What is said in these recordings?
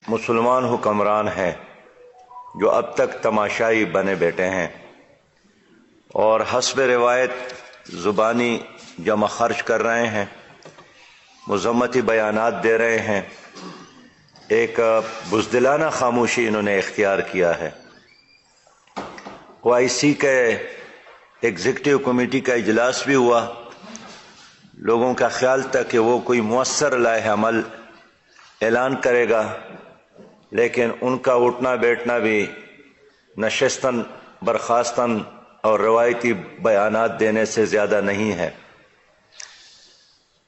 مسلمان حکمران ہیں جو اب تک تماشائی بنے بیٹھے ہیں اور حسب روایت زبانی جمع خرچ کر رہے ہیں، مذمتی بیانات دے رہے ہیں، ایک بزدلانہ خاموشی انہوں نے اختیار کیا ہے۔ OIC کے ایگزیکٹو کمیٹی کا اجلاس بھی ہوا، لوگوں کا خیال تھا کہ وہ کوئی مؤثر لائحہ عمل اعلان کرے گا، لیکن ان کا اٹھنا بیٹھنا بھی نشستن برخاستن اور روایتی بیانات دینے سے زیادہ نہیں ہے،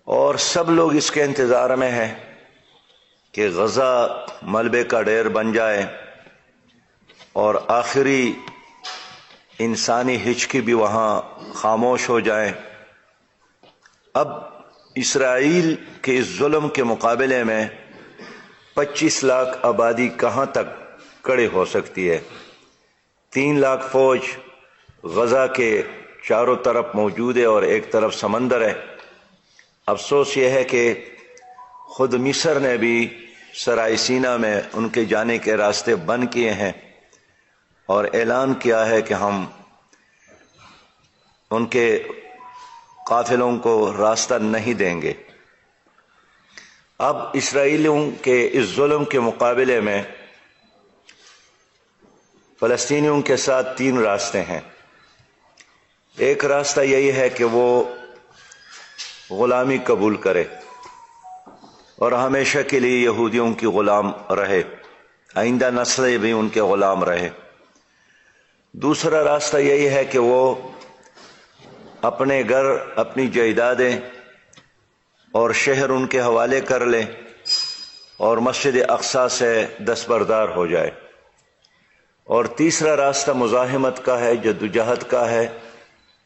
اور سب لوگ اس کے انتظار میں ہیں کہ غزہ ملبے کا ڈھیر بن جائے اور آخری انسانی ہچکی بھی وہاں خاموش ہو جائیں۔ اب اسرائیل کے اس ظلم کے مقابلے میں 25 لاکھ آبادی کہاں تک کھڑی ہو سکتی ہے؟ 3 لاکھ فوج غزہ کے چاروں طرف موجود ہے اور ایک طرف سمندر ہے۔ افسوس یہ ہے کہ خود مصر نے بھی سرائے سینا میں ان کے جانے کے راستے بند کیے ہیں اور اعلان کیا ہے کہ ہم ان کے قافلوں کو راستہ نہیں دیں گے۔ اب اسرائیلیوں کے اس ظلم کے مقابلے میں فلسطینیوں کے ساتھ 3 راستے ہیں۔ ایک راستہ یہی ہے کہ وہ غلامی قبول کرے اور ہمیشہ کے لیے یہودیوں کی غلام رہے، آئندہ نسلیں بھی ان کے غلام رہے۔ دوسرا راستہ یہی ہے کہ وہ اپنے گھر، اپنی جائیدادیں اور شہر ان کے حوالے کر لے اور مسجد اقصی سے دستبردار ہو جائے۔ اور تیسرا راستہ مزاحمت کا ہے، جدوجہد کا ہے،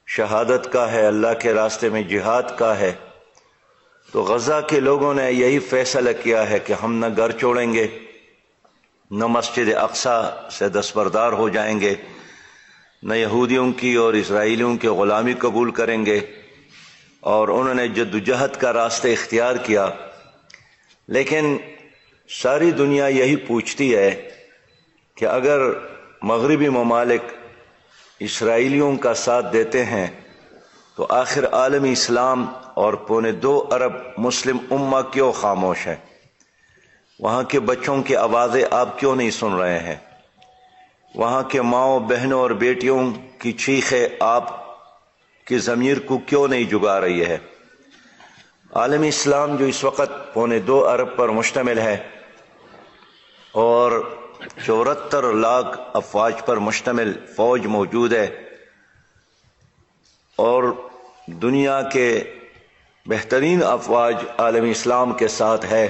شہادت کا ہے، اللہ کے راستے میں جہاد کا ہے۔ تو غزہ کے لوگوں نے یہی فیصلہ کیا ہے کہ ہم نہ گھر چھوڑیں گے، نہ مسجد اقصی سے دستبردار ہو جائیں گے، نہ یہودیوں کی اور اسرائیلیوں کی غلامی قبول کریں گے، اور انہوں نے جدوجہد کا راستہ اختیار کیا۔ لیکن ساری دنیا یہی پوچھتی ہے کہ اگر مغربی ممالک اسرائیلیوں کا ساتھ دیتے ہیں تو آخر عالم اسلام اور 2.25 ارب مسلم امہ کیوں خاموش ہے؟ وہاں کے بچوں کی آوازیں آپ کیوں نہیں سن رہے ہیں؟ وہاں کے ماؤں، بہنوں اور بیٹیوں کی چیخیں آپ کی ضمیر کو کیوں نہیں جگا رہی ہے؟ عالم اسلام جو اس وقت 2.25 ارب پر مشتمل ہے اور 74 لاکھ افواج پر مشتمل فوج موجود ہے اور دنیا کے بہترین افواج عالم اسلام کے ساتھ ہے،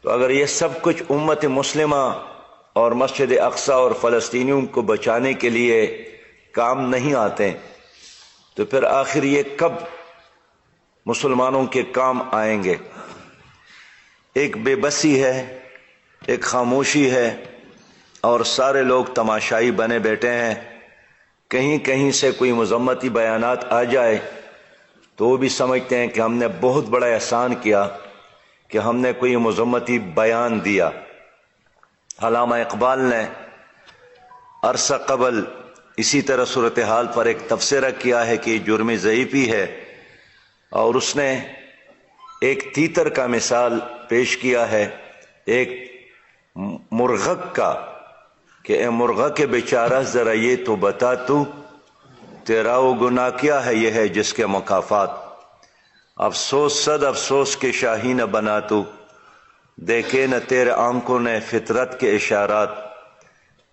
تو اگر یہ سب کچھ امت مسلمہ اور مسجد اقصی اور فلسطینیوں کو بچانے کے لیے کام نہیں آتے تو پھر آخر یہ کب مسلمانوں کے کام آئیں گے؟ ایک بے بسی ہے، ایک خاموشی ہے اور سارے لوگ تماشائی بنے بیٹھے ہیں۔ کہیں کہیں سے کوئی مذمتی بیانات آ جائے تو وہ بھی سمجھتے ہیں کہ ہم نے بہت بڑا احسان کیا کہ ہم نے کوئی مذمتی بیان دیا۔ علامہ اقبال نے عرصہ قبل اسی طرح صورتحال پر ایک تبصرہ کیا ہے کہ یہ جرم ضعیفی ہے، اور اس نے ایک تیتر کا مثال پیش کیا ہے، ایک مرغک کا، کہ اے مرغک کے بیچارہ ذرا یہ تو بتا تو تیرا وہ گناہ کیا ہے یہ ہے جس کے مکافات، افسوس صد افسوس کے شاہی نہ بنا تو، دیکھے نہ تیرے آنکھوں نے فطرت کے اشارات،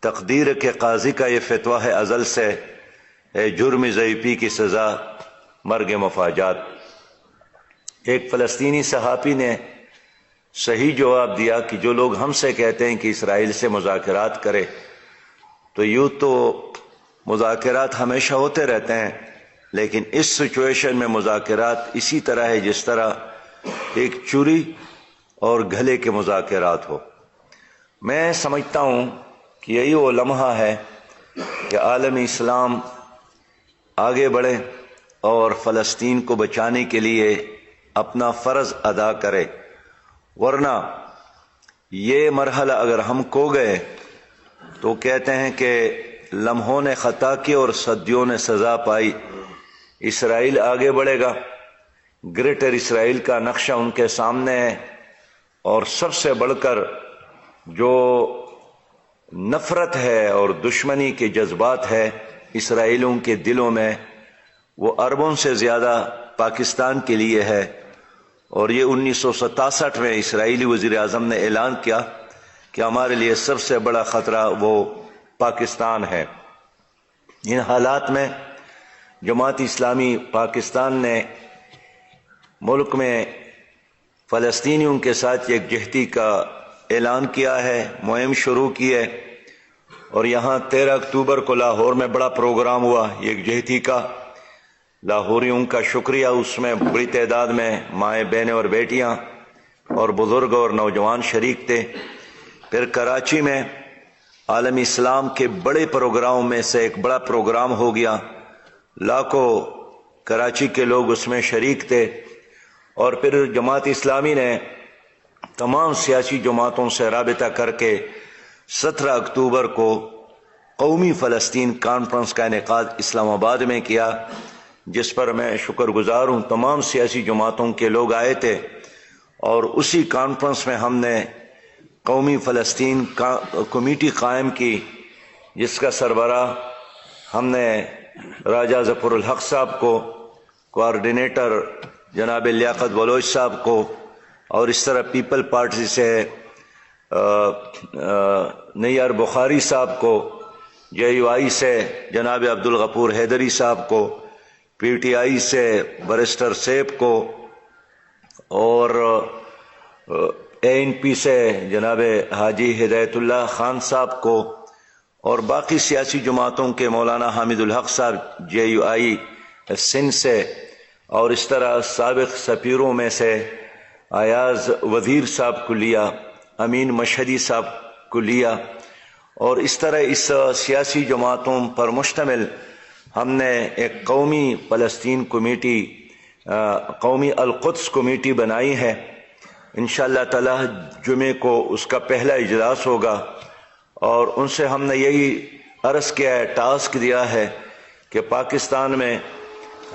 تقدیر کے قاضی کا یہ فتویٰ ہے ازل سے، اے جرم ضعیفی کی سزا مرگ مفاجات۔ ایک فلسطینی صحافی نے صحیح جواب دیا کہ جو لوگ ہم سے کہتے ہیں کہ اسرائیل سے مذاکرات کرے تو یوں تو مذاکرات ہمیشہ ہوتے رہتے ہیں، لیکن اس سچویشن میں مذاکرات اسی طرح ہے جس طرح ایک چوری اور گھلے کے مذاکرات ہو۔ میں سمجھتا ہوں کہ یہی وہ لمحہ ہے کہ عالم اسلام آگے بڑھے اور فلسطین کو بچانے کے لیے اپنا فرض ادا کرے، ورنہ یہ مرحلہ اگر ہم کھو گئے تو کہتے ہیں کہ لمحوں نے خطا کی اور صدیوں نے سزا پائی. اسرائیل آگے بڑھے گا. گریٹر اسرائیل کا نقشہ ان کے سامنے ہے، اور سب سے بڑھ کر جو نفرت ہے اور دشمنی کے جذبات ہے اسرائیلیوں کے دلوں میں، وہ اربوں سے زیادہ پاکستان کے لیے ہے. اور یہ 1967 میں اسرائیلی وزیر اعظم نے اعلان کیا کہ ہمارے لیے سب سے بڑا خطرہ وہ پاکستان ہے. ان حالات میں جماعت اسلامی پاکستان نے ملک میں فلسطینیوں کے ساتھ یکجہتی کا اعلان کیا ہے، مہم شروع کی ہے. اور یہاں 13 اکتوبر کو لاہور میں بڑا پروگرام ہوا یکجہتی کا. لاہوریوں کا شکریہ، اس میں بڑی تعداد میں مائیں بہنیں اور بیٹیاں اور بزرگ اور نوجوان شریک تھے. پھر کراچی میں عالم اسلام کے بڑے پروگراموں میں سے ایک بڑا پروگرام ہو گیا، لاکھوں کراچی کے لوگ اس میں شریک تھے. اور پھر جماعت اسلامی نے تمام سیاسی جماعتوں سے رابطہ کر کے 17 اکتوبر کو قومی فلسطین کانفرنس کا انعقاد اسلام آباد میں کیا، جس پر میں شکر گزار ہوں. تمام سیاسی جماعتوں کے لوگ آئے تھے، اور اسی کانفرنس میں ہم نے قومی فلسطین کمیٹی قائم کی، جس کا سربراہ ہم نے راجہ ظفر الحق صاحب کو، کوارڈینیٹر جناب لیاقت بلوچ صاحب کو، اور اس طرح پیپل پارٹی سے نیار بخاری صاحب کو، جے یو آئی سے جناب عبدالغفور حیدری صاحب کو، پی ٹی آئی سے برسٹر سیب کو، اور اے این پی سے جناب حاجی ہدایت اللہ خان صاحب کو، اور باقی سیاسی جماعتوں کے مولانا حامد الحق صاحب جے یو آئی سندھ سے، اور اس طرح سابق سفیروں میں سے ایاز وزیر صاحب کو لیا، امین مشہدی صاحب کو لیا. اور اس طرح اس سیاسی جماعتوں پر مشتمل ہم نے ایک قومی فلسطین کمیٹی، قومی القدس کمیٹی بنائی ہے. انشاءاللہ تعالی جمعے کو اس کا پہلا اجلاس ہوگا، اور ان سے ہم نے یہی عرض کیا ہے، ٹاسک دیا ہے کہ پاکستان میں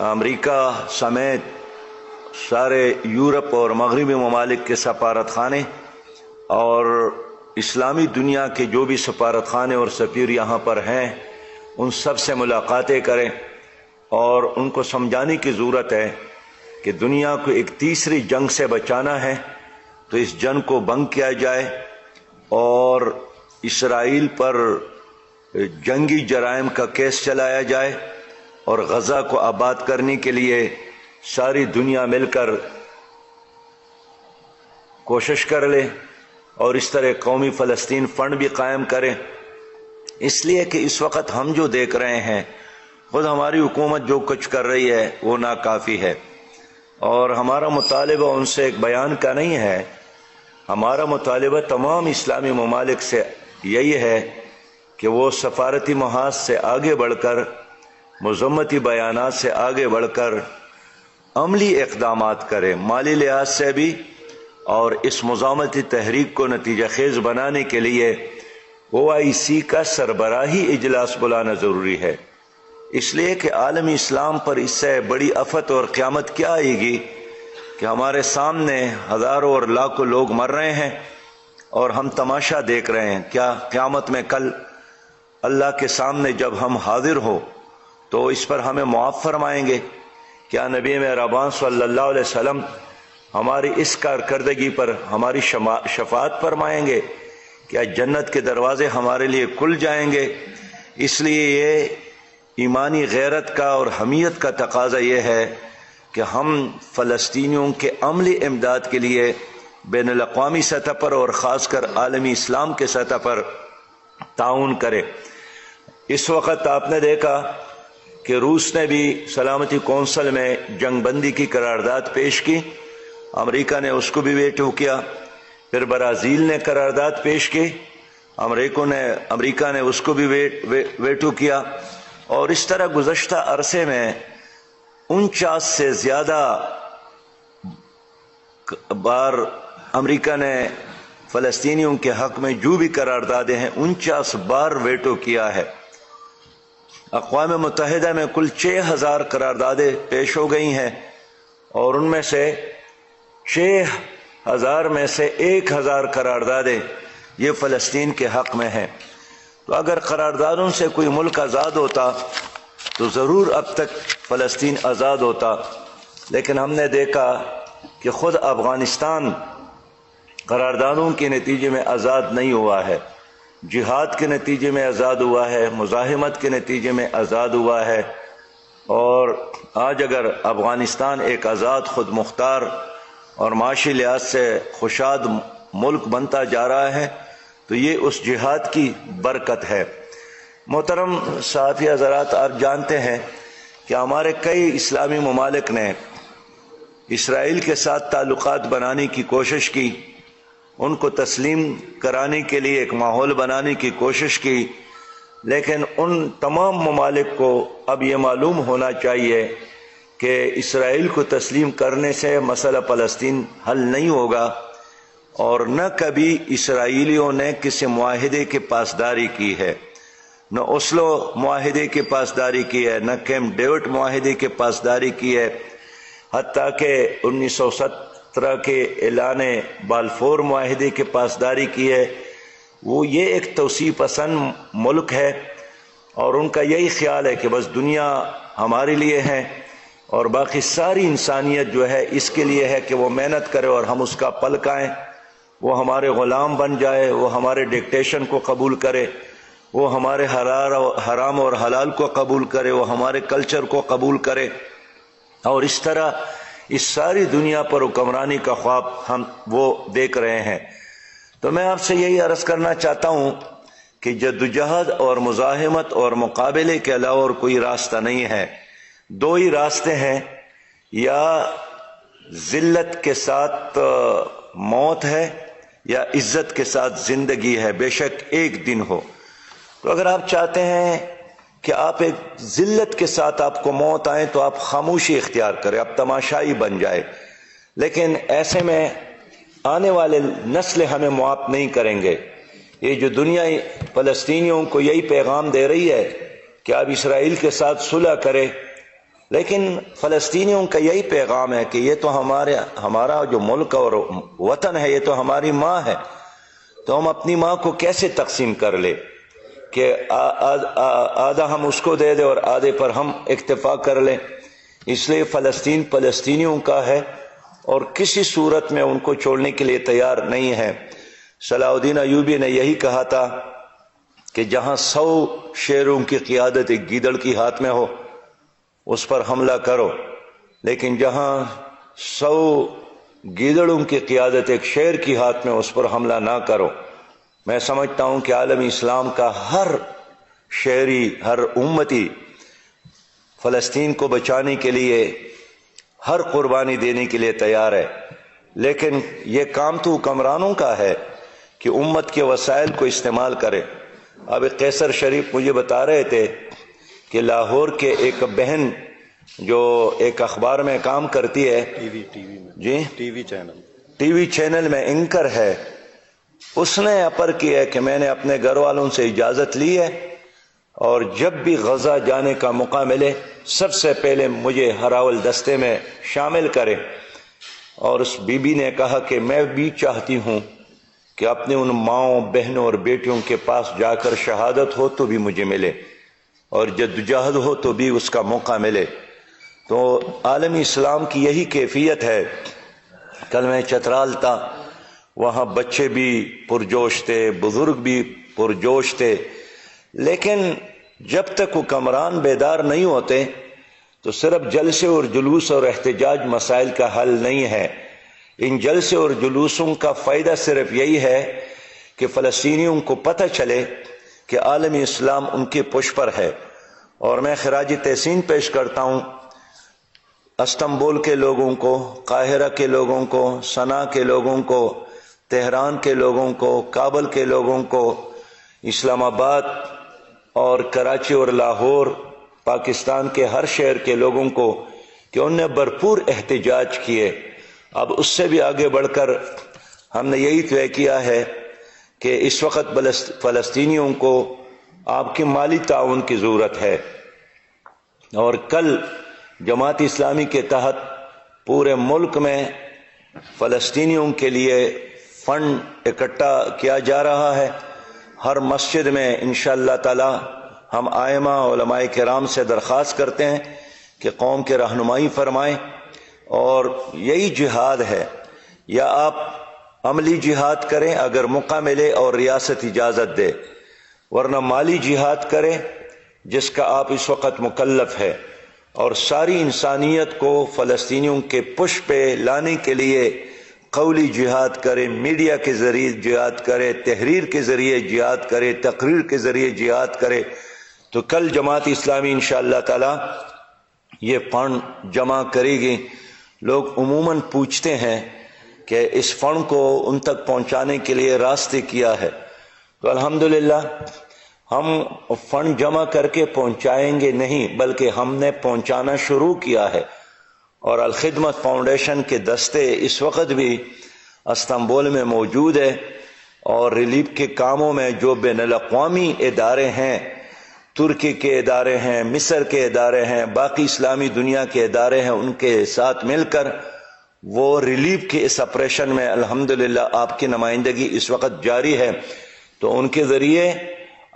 امریکہ سمیت سارے یورپ اور مغربی ممالک کے سفارت خانے اور اسلامی دنیا کے جو بھی سفارت خانے اور سفیر یہاں پر ہیں، ان سب سے ملاقاتیں کریں، اور ان کو سمجھانے کی ضرورت ہے کہ دنیا کو ایک تیسری جنگ سے بچانا ہے، تو اس جنگ کو بند کیا جائے، اور اسرائیل پر جنگی جرائم کا کیس چلایا جائے، اور غزہ کو آباد کرنے کے لیے ساری دنیا مل کر کوشش کر لے، اور اس طرح قومی فلسطین فنڈ بھی قائم کریں. اس لیے کہ اس وقت ہم جو دیکھ رہے ہیں، خود ہماری حکومت جو کچھ کر رہی ہے وہ ناکافی ہے، اور ہمارا مطالبہ ان سے ایک بیان کا نہیں ہے. ہمارا مطالبہ تمام اسلامی ممالک سے یہی ہے کہ وہ سفارتی محاذ سے آگے بڑھ کر، مذمتی بیانات سے آگے بڑھ کر عملی اقدامات کرے، مالی لحاظ سے بھی، اور اس مزاحمتی تحریک کو نتیجہ خیز بنانے کے لیے OIC کا سربراہی اجلاس بلانا ضروری ہے. اس لیے کہ عالمی اسلام پر اس سے بڑی آفت اور قیامت کیا آئے گی کہ ہمارے سامنے ہزاروں اور لاکھوں لوگ مر رہے ہیں، اور ہم تماشا دیکھ رہے ہیں. کیا قیامت میں کل اللہ کے سامنے جب ہم حاضر ہو تو اس پر ہمیں معاف فرمائیں گے؟ کیا نبی مہربان صلی اللہ علیہ وسلم ہماری اس کارکردگی پر ہماری شفاعت فرمائیں گے؟ کیا جنت کے دروازے ہمارے لیے کھل جائیں گے؟ اس لیے یہ ایمانی غیرت کا اور حمیت کا تقاضا یہ ہے کہ ہم فلسطینیوں کے عملی امداد کے لیے بین الاقوامی سطح پر اور خاص کر عالمی اسلام کے سطح پر تعاون کریں. اس وقت آپ نے دیکھا کہ روس نے بھی سلامتی کونسل میں جنگ بندی کی قرارداد پیش کی، امریکہ نے اس کو بھی ویٹو کیا. پھر برازیل نے قرارداد پیش کی، امریکہ نے اس کو بھی ویٹو کیا. اور اس طرح گزشتہ عرصے میں 49 سے زیادہ بار امریکہ نے فلسطینیوں کے حق میں جو بھی قراردادیں ہیں 49 بار ویٹو کیا ہے۔ اقوام متحدہ میں کل 6000 قراردادیں پیش ہو گئی ہیں، اور ان میں سے 6000 میں سے 1000 قراردادیں یہ فلسطین کے حق میں ہیں۔ تو اگر قراردادوں سے کوئی ملک آزاد ہوتا تو ضرور اب تک فلسطین آزاد ہوتا، لیکن ہم نے دیکھا کہ خود افغانستان قراردادوں کے نتیجے میں آزاد نہیں ہوا ہے، جہاد کے نتیجے میں آزاد ہوا ہے، مزاحمت کے نتیجے میں آزاد ہوا ہے۔ اور آج اگر افغانستان ایک آزاد، خود مختار اور معاشی لحاظ سے خوشحال ملک بنتا جا رہا ہے تو یہ اس جہاد کی برکت ہے۔ محترم صحافی حضرات، آپ جانتے ہیں کہ ہمارے کئی اسلامی ممالک نے اسرائیل کے ساتھ تعلقات بنانے کی کوشش کی، ان کو تسلیم کرانے کے لیے ایک ماحول بنانے کی کوشش کی، لیکن ان تمام ممالک کو اب یہ معلوم ہونا چاہیے کہ اسرائیل کو تسلیم کرنے سے مسئلہ فلسطین حل نہیں ہوگا، اور نہ کبھی اسرائیلیوں نے کسی معاہدے کی پاسداری کی ہے، نہ اوسلو معاہدے کی پاسداری کی ہے، نہ کیمپ ڈیوڈ معاہدے کی پاسداری کی ہے، حتیٰ کہ 1917 کے اعلان بالفور معاہدے کی پاسداری کی ہے۔ وہ یہ ایک توسیع پسند ملک ہے، اور ان کا یہی خیال ہے کہ بس دنیا ہمارے لیے ہے، اور باقی ساری انسانیت جو ہے اس کے لیے ہے کہ وہ محنت کرے اور ہم اس کا پل کھائیں، وہ ہمارے غلام بن جائے، وہ ہمارے ڈکٹیشن کو قبول کرے، وہ ہمارے حرام اور حلال کو قبول کرے، وہ ہمارے کلچر کو قبول کرے، اور اس طرح اس ساری دنیا پر حکمرانی کا خواب ہم وہ دیکھ رہے ہیں۔ تو میں آپ سے یہی عرض کرنا چاہتا ہوں کہ جدوجہد اور مزاحمت اور مقابلے کے علاوہ اور کوئی راستہ نہیں ہے۔ دو ہی راستے ہیں، یا ذلت کے ساتھ موت ہے یا عزت کے ساتھ زندگی ہے، بے شک ایک دن ہو۔ تو اگر آپ چاہتے ہیں کہ آپ ایک ذلت کے ساتھ آپ کو موت آئے تو آپ خاموشی اختیار کریں، آپ تماشائی بن جائے، لیکن ایسے میں آنے والے نسل ہمیں معاف نہیں کریں گے۔ یہ جو دنیا فلسطینیوں کو یہی پیغام دے رہی ہے کہ آپ اسرائیل کے ساتھ صلح کریں، لیکن فلسطینیوں کا یہی پیغام ہے کہ یہ تو ہمارا جو ملک اور وطن ہے، یہ تو ہماری ماں ہے، تو ہم اپنی ماں کو کیسے تقسیم کر لیں کہ آدھا ہم اس کو دے دیں اور آدھے پر ہم اکتفا کر لیں۔ اس لیے فلسطین فلسطینیوں کا ہے، اور کسی صورت میں ان کو چھوڑنے کے لیے تیار نہیں ہے۔ صلاح الدین ایوبی نے یہی کہا تھا کہ جہاں 100 شیروں کی قیادت ایک گیدڑ کی ہاتھ میں ہو اس پر حملہ کرو، لیکن جہاں 100 گیدڑوں کی قیادت ایک شیر کی ہاتھ میں اس پر حملہ نہ کرو۔ میں سمجھتا ہوں کہ عالم اسلام کا ہر شہری، ہر امتی فلسطین کو بچانے کے لیے ہر قربانی دینے کے لیے تیار ہے، لیکن یہ کام تو حکمرانوں کا ہے کہ امت کے وسائل کو استعمال کرے۔ اب قیصر شریف مجھے بتا رہے تھے کہ لاہور کے ایک بہن جو ایک اخبار میں کام کرتی ہے، ٹی وی چینل میں اینکر ہے، اس نے اپر کیا ہے کہ میں نے اپنے گھر والوں سے اجازت لی ہے، اور جب بھی غزہ جانے کا موقع ملے سب سے پہلے مجھے ہراول دستے میں شامل کرے۔ اور اس بی بی نے کہا کہ میں بھی چاہتی ہوں کہ اپنے ان ماؤں، بہنوں اور بیٹیوں کے پاس جا کر شہادت ہو تو بھی مجھے ملے، اور جدوجہد ہو تو بھی اس کا موقع ملے۔ تو عالم اسلام کی یہی کیفیت ہے۔ کل میں چترال تھا، وہاں بچے بھی پرجوش تھے، بزرگ بھی پرجوش تھے، لیکن جب تک حکمران بیدار نہیں ہوتے تو صرف جلسے اور جلوس اور احتجاج مسائل کا حل نہیں ہے۔ ان جلسے اور جلوسوں کا فائدہ صرف یہی ہے کہ فلسطینیوں کو پتہ چلے کہ عالم اسلام ان کے پشت پر ہے۔ اور میں خراج تحسین پیش کرتا ہوں استنبول کے لوگوں کو، قاہرہ کے لوگوں کو، صنعاء کے لوگوں کو، تہران کے لوگوں کو، کابل کے لوگوں کو، اسلام آباد اور کراچی اور لاہور، پاکستان کے ہر شہر کے لوگوں کو کہ انہوں نے بھرپور احتجاج کیے۔ اب اس سے بھی آگے بڑھ کر ہم نے یہی طے کیا ہے کہ اس وقت فلسطینیوں کو آپ کی مالی تعاون کی ضرورت ہے، اور کل جماعت اسلامی کے تحت پورے ملک میں فلسطینیوں کے لیے فنڈ اکٹھا کیا جا رہا ہے۔ ہر مسجد میں انشاءاللہ تعالی ہم ائمہ علماء کرام سے درخواست کرتے ہیں کہ قوم کے رہنمائی فرمائیں، اور یہی جہاد ہے، یا آپ عملی جہاد کریں اگر موقع ملے اور ریاست اجازت دے، ورنہ مالی جہاد کریں جس کا آپ اس وقت مکلف ہے، اور ساری انسانیت کو فلسطینیوں کے پش پہ لانے کے لیے قولی جہاد کرے، میڈیا کے ذریعے جہاد کرے، تحریر کے ذریعے جہاد کرے، تقریر کے ذریعے جہاد کرے۔ تو کل جماعت اسلامی انشاءاللہ تعالی یہ فنڈ جمع کرے گی۔ لوگ عموماً پوچھتے ہیں کہ اس فنڈ کو ان تک پہنچانے کے لیے راستے کیا ہے، تو الحمدللہ ہم فنڈ جمع کر کے پہنچائیں گے نہیں، بلکہ ہم نے پہنچانا شروع کیا ہے، اور الخدمت فاؤنڈیشن کے دستے اس وقت بھی استنبول میں موجود ہے، اور ریلیف کے کاموں میں جو بین الاقوامی ادارے ہیں، ترکی کے ادارے ہیں، مصر کے ادارے ہیں، باقی اسلامی دنیا کے ادارے ہیں، ان کے ساتھ مل کر وہ ریلیف کے اس آپریشن میں الحمدللہ آپ کی نمائندگی اس وقت جاری ہے، تو ان کے ذریعے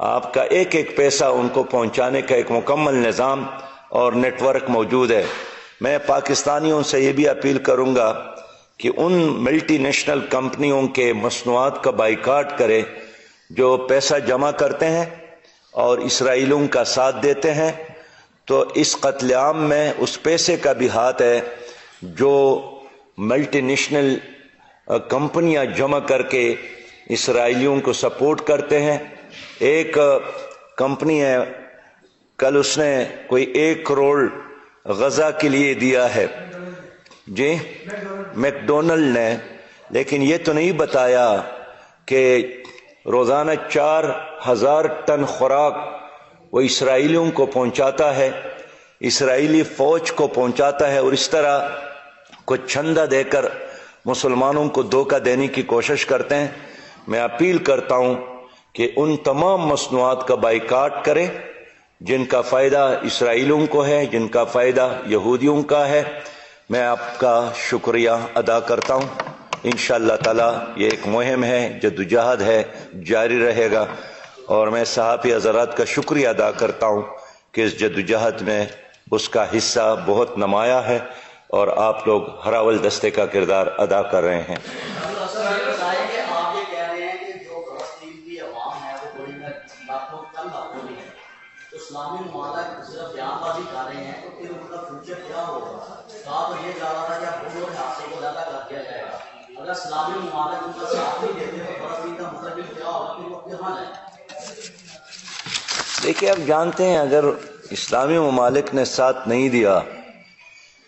آپ کا ایک ایک پیسہ ان کو پہنچانے کا ایک مکمل نظام اور نیٹ ورک موجود ہے۔ میں پاکستانیوں سے یہ بھی اپیل کروں گا کہ ان ملٹی نیشنل کمپنیوں کے مصنوعات کا بائیکاٹ کرے جو پیسہ جمع کرتے ہیں اور اسرائیلیوں کا ساتھ دیتے ہیں، تو اس قتل عام میں اس پیسے کا بھی ہاتھ ہے جو ملٹی نیشنل کمپنیاں جمع کر کے اسرائیلیوں کو سپورٹ کرتے ہیں۔ ایک کمپنی ہے، کل اس نے کوئی 1 کروڑ غزہ کے لیے دیا ہے، جی میک ڈونلڈ نے، لیکن یہ تو نہیں بتایا کہ روزانہ 4000 ٹن خوراک وہ اسرائیلیوں کو پہنچاتا ہے، اسرائیلی فوج کو پہنچاتا ہے، اور اس طرح کچھ چندہ دے کر مسلمانوں کو دھوکہ دینے کی کوشش کرتے ہیں۔ میں اپیل کرتا ہوں کہ ان تمام مصنوعات کا بائیکاٹ کریں جن کا فائدہ اسرائیلیوں کو ہے، جن کا فائدہ یہودیوں کا ہے۔ میں آپ کا شکریہ ادا کرتا ہوں۔ انشاءاللہ تعالی یہ ایک مہم ہے، جدوجہد ہے، جاری رہے گا، اور میں صحافی حضرات کا شکریہ ادا کرتا ہوں کہ اس جدوجہد میں اس کا حصہ بہت نمایاں ہے، اور آپ لوگ ہراول دستے کا کردار ادا کر رہے ہیں۔ اسلامی ممالک صرف بیان بازی کر رہے ہیں، تو پھر ان کا فیوچر کیا ہوگا؟ کہا تو یہ جا رہا تھا کہ اب بڑوں کے حادثے کو زیادہ کر دیا جائے گا۔ اگر اسلامی ممالک ان کا ساتھ نہیں دیتے تو فلسطین کا مستقبل کیا ہوگا، پھر وہ کہاں جائیں؟ دیکھیے، آپ جانتے ہیں اگر اسلامی ممالک نے ساتھ نہیں دیا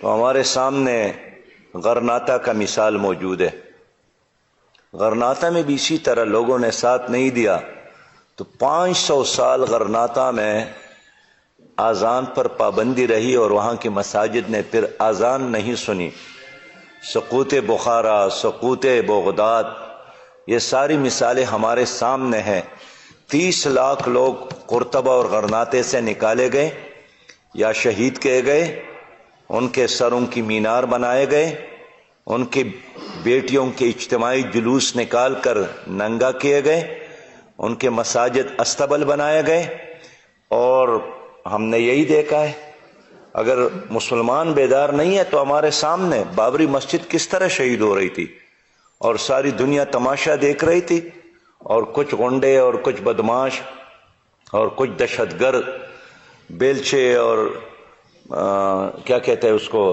تو ہمارے سامنے غرناطہ کا مثال موجود ہے۔ غرناطہ میں بھی اسی طرح لوگوں نے ساتھ نہیں دیا، تو 500 سال غرناطہ میں اذان پر پابندی رہی، اور وہاں کی مساجد نے پھر اذان نہیں سنی۔ سقوط بخارا، سقوط بغداد، یہ ساری مثالیں ہمارے سامنے ہیں۔ 30 لاکھ لوگ قرطبہ اور غرناطے سے نکالے گئے یا شہید کیے گئے، ان کے سروں کی مینار بنائے گئے، ان کی بیٹیوں کے اجتماعی جلوس نکال کر ننگا کیے گئے، ان کے مساجد استبل بنائے گئے، اور ہم نے یہی دیکھا ہے۔ اگر مسلمان بیدار نہیں ہے تو ہمارے سامنے بابری مسجد کس طرح شہید ہو رہی تھی، اور ساری دنیا تماشا دیکھ رہی تھی، اور کچھ غنڈے اور کچھ بدماش اور کچھ دہشت گرد بیلچے اور کیا کہتے ہیں اس کو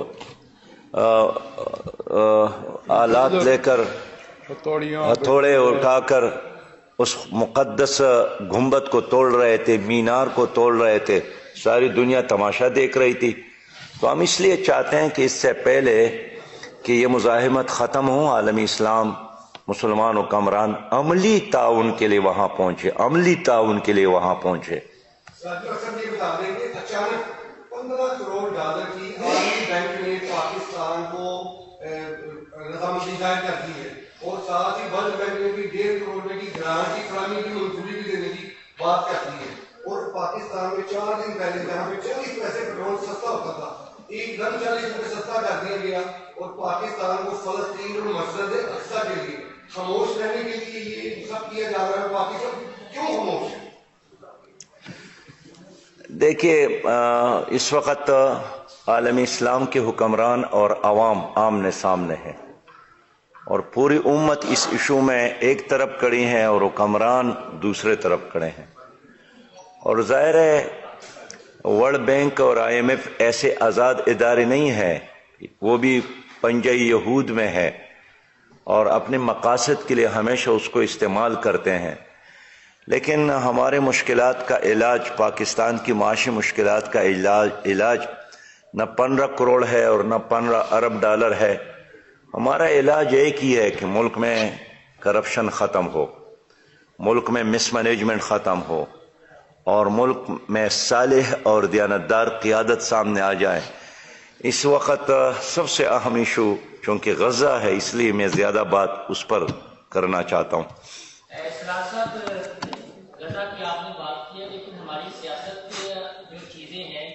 آلات لے کر، ہتھوڑے اٹھا کر اس مقدس گنبد کو توڑ رہے تھے، مینار کو توڑ رہے تھے، ساری دنیا تماشا دیکھ رہی تھی۔ تو ہم اس لیے چاہتے ہیں کہ اس سے پہلے کہ یہ مزاحمت ختم ہو، عالمی اسلام، مسلمان حکمران عملی تعاون کے لیے وہاں پہنچے، عملی تعاون کے لیے وہاں پہنچے۔ اچانک 15 کروڑ ڈالر کی عالمی بینک نے پاکستان کو رضامندی ظاہر کر دی ہے، اور ساتھ ہی ورلڈ بینک نے بھی 1.5 کروڑ روپے کی گرانٹ کی فراہمی کی منظوری بھی دینے کی بات کرتی ہے. اور پاکستان میں 4 دن پہلے جہاں پہ 40 پیسے پیٹرول سستا ہوتا تھا، ایک دم 40 روپے سستا کر دیا گیا، اور پاکستان کو فلسطین اور مسجد اقصی کے لیے خاموش رہنے کے لیے یہ سب کیا جا رہا ہے. پاکستان کیوں خاموش ہے؟ دیکھیے، اس وقت عالم اسلام کے حکمران اور عوام آمنے سامنے ہیں، اور پوری امت اس ایشو میں ایک طرف کھڑی ہیں اور حکمران دوسرے طرف کھڑے ہیں. اور ظاہر ہے ورلڈ بینک اور IMF ایسے آزاد ادارے نہیں ہیں، وہ بھی پنجہ یہود میں ہے اور اپنے مقاصد کے لیے ہمیشہ اس کو استعمال کرتے ہیں. لیکن ہمارے مشکلات کا علاج، پاکستان کی معاشی مشکلات کا علاج نہ 15 کروڑ ہے اور نہ 15 ارب ڈالر ہے. ہمارا علاج ایک ہی ہے کہ ملک میں کرپشن ختم ہو، ملک میں مس مینجمنٹ ختم ہو، اور ملک میں صالح اور دیانتدار قیادت سامنے آ جائے. اس وقت سب سے اہم ایشو چونکہ غزہ ہے، اس لیے میں زیادہ بات اس پر کرنا چاہتا ہوں. سراج صاحب، غزہ کی آپ نے بات کی ہے، لیکن ہماری سیاست کی جو چیزیں ہیں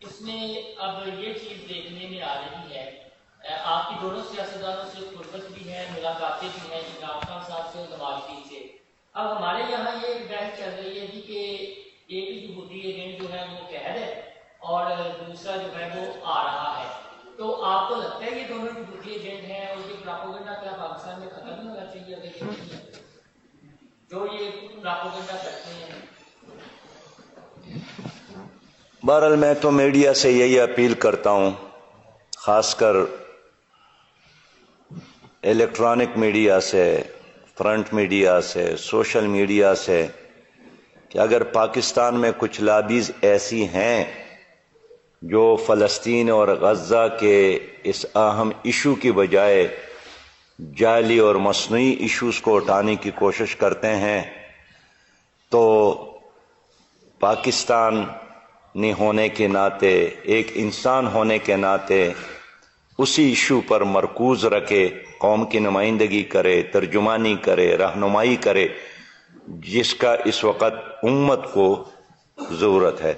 اس میں اب یہ چیز دیکھنے میں آ رہی ہے، آپ کی دونوں سیاستدانوں سے قربت بھی ہے، ملاقاتیں بھی ہیں، عمران خان صاحب سے اور نواز شریف سے. اب ہمارے یہاں یہ بحث چل رہی ہے کہ ایک یہودی ایجنٹ جو ہے وہ قید ہے اور دوسرا جو ہے وہ آ رہا ہے. تو آپ کو لگتا ہے یہ دونوں یہودی ایجنٹ ہیں اور یہ پراپوگنڈا کیا پاکستان میں ختم نہیں ہونا چاہیے اگر یہ نہیں ہے جو یہ پراپوگنڈا کرتے ہیں؟ بہرحال میں تو میڈیا سے یہی اپیل کرتا ہوں، خاص کر الیکٹرانک میڈیا سے، فرنٹ میڈیا سے، سوشل میڈیا سے، کہ اگر پاکستان میں کچھ لابیز ایسی ہیں جو فلسطین اور غزہ کے اس اہم ایشو کی بجائے جعلی اور مصنوعی ایشوز کو اٹھانے کی کوشش کرتے ہیں، تو پاکستانی ہونے کے ناطے، ایک انسان ہونے کے ناطے اسی ایشو پر مرکوز رکھے، قوم کی نمائندگی کرے، ترجمانی کرے، رہنمائی کرے، جس کا اس وقت امت کو ضرورت ہے.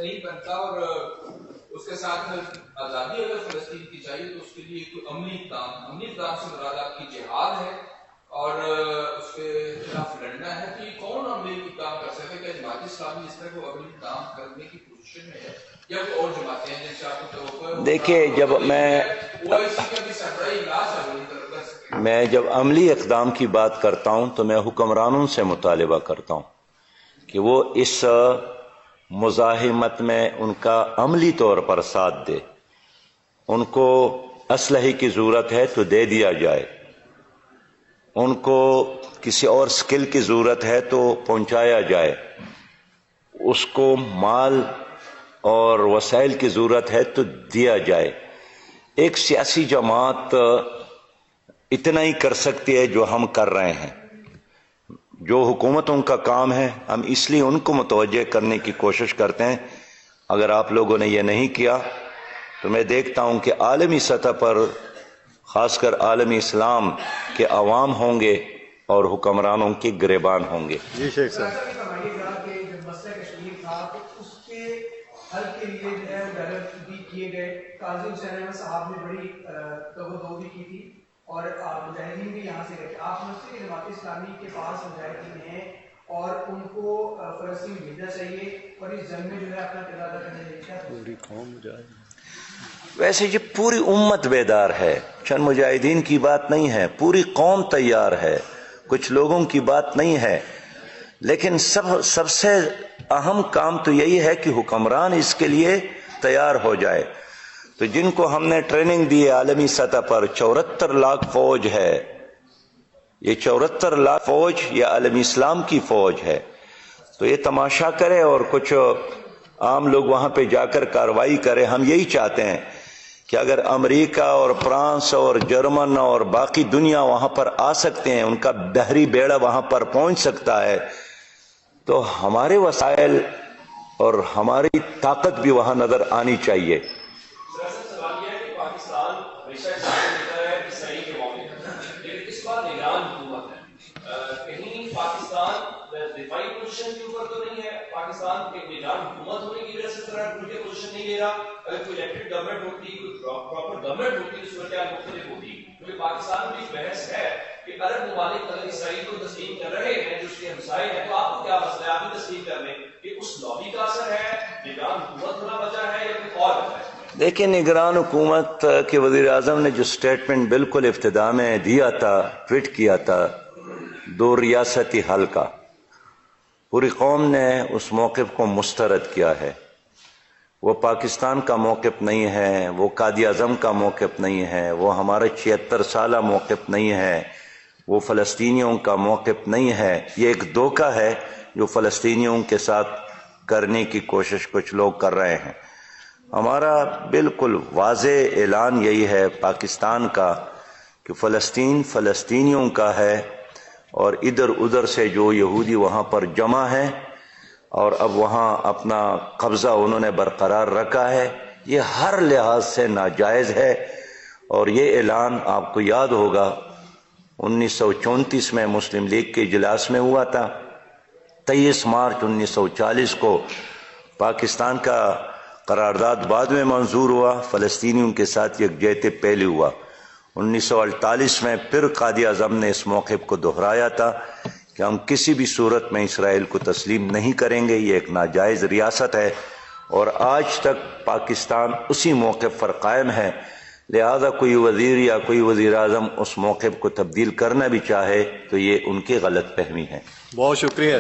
نہیں بنتا، اور اس کے ساتھ آزادی اگر فلسطین کی چاہیے تو اس کے لیے کوئی عملی اقدام سے مراد آپ کی جہاد ہے اور اس کے خلاف لڑنا ہے. تو یہ کون عملی اقدام کر سکے؟ کہ جماعت اسلامی اس طرح کو عملی اقدام کرنے کی پوزیشن میں ہے یا کوئی اور جماعتیں ہیں جن سے آپ کو توقع ہے؟ دیکھیے، میں جب عملی اقدام کی بات کرتا ہوں تو میں حکمرانوں سے مطالبہ کرتا ہوں کہ وہ اس مزاحمت میں ان کا عملی طور پر ساتھ دے. ان کو اسلحے کی ضرورت ہے تو دے دیا جائے، ان کو کسی اور سکل کی ضرورت ہے تو پہنچایا جائے، اس کو مال اور وسائل کی ضرورت ہے تو دیا جائے. ایک سیاسی جماعت اتنا ہی کر سکتی ہے جو ہم کر رہے ہیں. جو حکومتوں کا کام ہے ہم اس لیے ان کو متوجہ کرنے کی کوشش کرتے ہیں. اگر آپ لوگوں نے یہ نہیں کیا تو میں دیکھتا ہوں کہ عالمی سطح پر، خاص کر عالمی اسلام کے عوام ہوں گے اور حکمرانوں کے گریبان ہوں گے. جی شیخ صاحب، جب مسئلہ کشمیر تھا تو اس کے حل کے لیے جو ہے ڈائریکٹ بھی کیے گئے. قاضی حسین احمد صاحب نے بڑی توجہ بھی کی تھی اور مجاہدین بھی یہاں سے گئے. آپ سمجھتے کہ جماعت اسلامی کے پاس مجاہدین ہیں اور ان کو فلسطین بھیجنا چاہیے اور اس جنگ میں جو ہے اپنا کردار ادا کرنا چاہیے؟ پوری قوم مجاہد، ویسے یہ پوری امت بیدار ہے، چند مجاہدین کی بات نہیں ہے، پوری قوم تیار ہے، کچھ لوگوں کی بات نہیں ہے. لیکن سب سے اہم کام تو یہی ہے کہ حکمران اس کے لیے تیار ہو جائے. تو جن کو ہم نے ٹریننگ دی عالمی سطح پر 74 لاکھ فوج ہے، یہ 74 لاکھ فوج یہ عالمی اسلام کی فوج ہے. تو یہ تماشا کرے اور کچھ عام لوگ وہاں پہ جا کر کارروائی کرے. ہم یہی چاہتے ہیں کہ اگر امریکہ اور فرانس اور جرمن اور باقی دنیا وہاں پر آ سکتے ہیں، ان کا بحری بیڑا وہاں پر پہنچ سکتا ہے، تو ہمارے وسائل اور ہماری طاقت بھی وہاں نظر آنی چاہیے. سوال یہ ہے کہ پاکستان ہمیشہ دیتا ہے اسرائیل کے معاملے میں، لیکن اس بار نگران حکومت ہے. کہیں پاکستان دفاعی پوزیشن کے اوپر تو نہیں ہے، پاکستان ایک نگران حکومت ہونے کی وجہ سے طرح ٹوٹ کے پوزیشن نہیں لے رہا. اگر کوئی الیکٹڈ گورنمنٹ ہوتی، کوئی پراپر گورنمنٹ ہوتی تو صورتحال مختلف ہوتی. کیونکہ پاکستان میں ایک بحث ہے کہ عرب ممالک اگر اسرائیل کو تسلیم کر رہے ہیں جو اس کے ہمسائے ہیں، تو آپ کو کیا مسئلہ ہے؟ آپ بھی تسلیم کر لیں. کہ اس لابی کا اثر ہے، نگران حکومت ہونا وجہ ہے، یا کوئی اور وجہ ہے؟ دیکھیں، نگران حکومت کے وزیر اعظم نے جو سٹیٹمنٹ بالکل ابتدا میں دیا تھا، ٹویٹ کیا تھا 2 ریاستی حل کا، پوری قوم نے اس موقف کو مسترد کیا ہے. وہ پاکستان کا موقف نہیں ہے، وہ قائد اعظم کا موقف نہیں ہے، وہ ہمارا 76 سالہ موقف نہیں ہے، وہ فلسطینیوں کا موقف نہیں ہے. یہ ایک دھوکہ ہے جو فلسطینیوں کے ساتھ کرنے کی کوشش کچھ لوگ کر رہے ہیں. ہمارا بالکل واضح اعلان یہی ہے پاکستان کا کہ فلسطین فلسطینیوں کا ہے، اور ادھر ادھر سے جو یہودی وہاں پر جمع ہیں اور اب وہاں اپنا قبضہ انہوں نے برقرار رکھا ہے، یہ ہر لحاظ سے ناجائز ہے. اور یہ اعلان آپ کو یاد ہوگا 1934 میں مسلم لیگ کے اجلاس میں ہوا تھا. 23 مارچ 1940 کو پاکستان کا قرارداد بعد میں منظور ہوا، فلسطینیوں کے ساتھ یکجہتی پہلے ہوا. 1948 میں پھر قائد اعظم نے اس موقف کو دہرایا تھا کہ ہم کسی بھی صورت میں اسرائیل کو تسلیم نہیں کریں گے، یہ ایک ناجائز ریاست ہے. اور آج تک پاکستان اسی موقف پر قائم ہے. لہذا کوئی وزیر یا کوئی وزیر اعظم اس موقف کو تبدیل کرنا بھی چاہے تو یہ ان کی غلط فہمی ہے. بہت شکریہ.